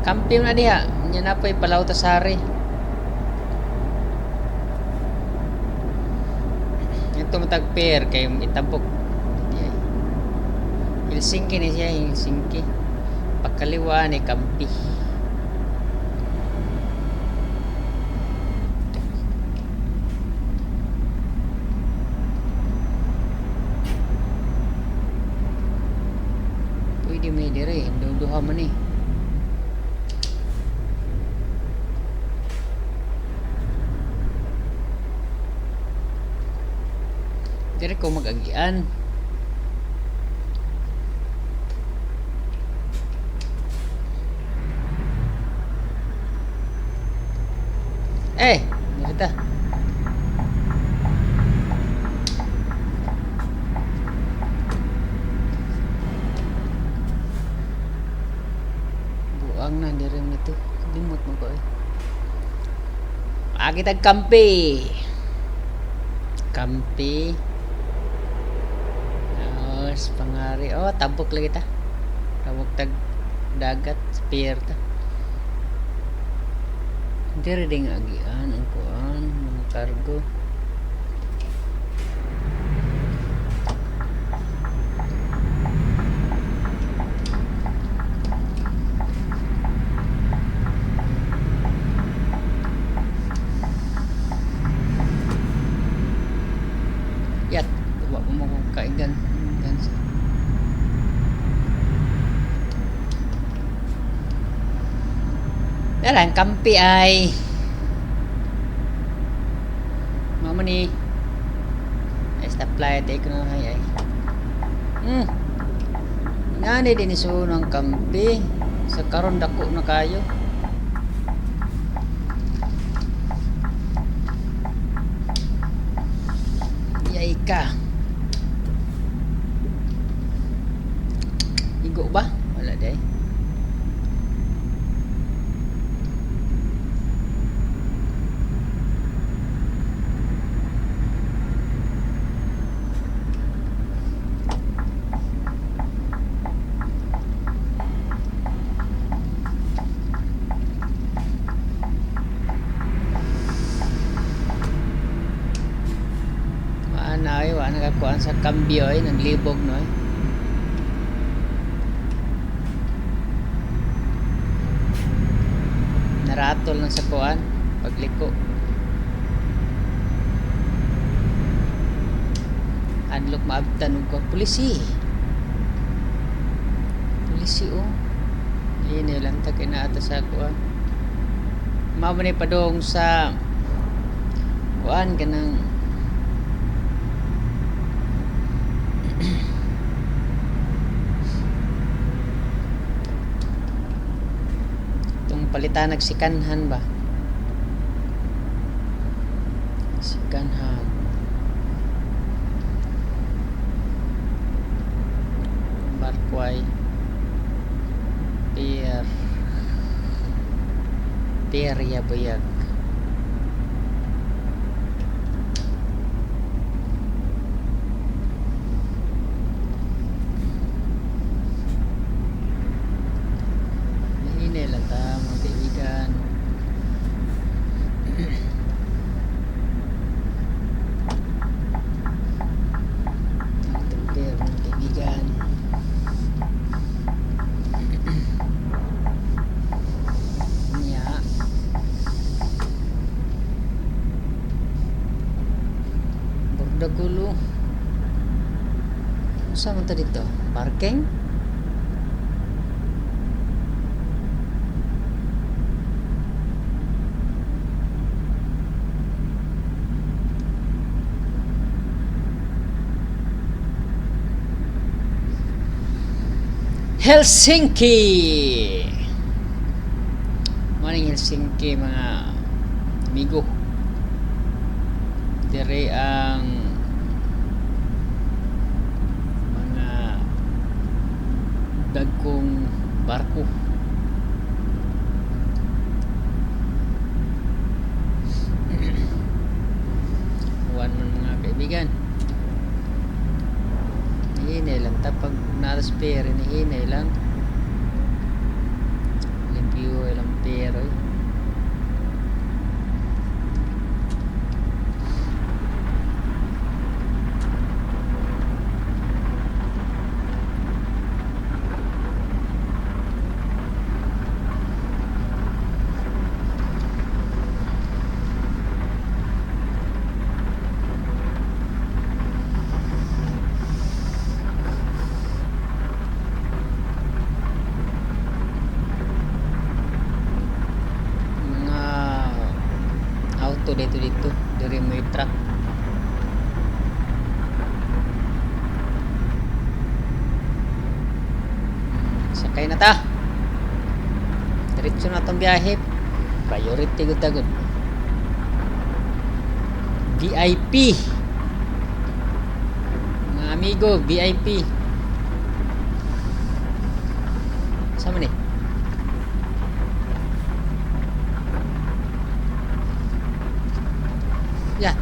Kampi na diha. Nya na po'y palaw ta sari. Ito matag pair kay itabok. Helsinki ni siya, Helsinki. Pagkaliwa ni Kampi. Pwede may dire, duha man eh. Dire ko mag-agian. Dito. Buang na dire nito. Limot mo ko eh. Agi tag Kampi. Kampi. Pangari. Oh, tabok lagi ta. Tabok tag dagat spear ta. Dire ding agian ang kuan mga kargo. Yat, wa mo ko kaigan. Dalang Kampi ay mama ni stoplight ay kuno ay ngani din iso ng Kampi sa karon dako na kayo. Yay ka igo ba wala day. Wa nakakuan sa kambyo ay naglibog no ay. Naratol lang sa kuan pagliko. Unlock maabtan og polisi. Polisi oh. Ini lang ta kinaata sa kuan. Mao man ni padong sa kuan kanang palitan nagsikanhan ba? Sikanhan. Barkway. Pier ya bayag. Dagulo. Saan man ta dito? Parking? Helsinki! Maning Helsinki mga amigo. Dire ang dagkong barko. Huwan man mga kaibigan. Hinay lang tapag naras pera ni hinay lang. Limpyo Sakay na ta. Diretso na tong biyahe. Priority good ta good. VIP. Mga amigo, VIP. Sama ni? Ya.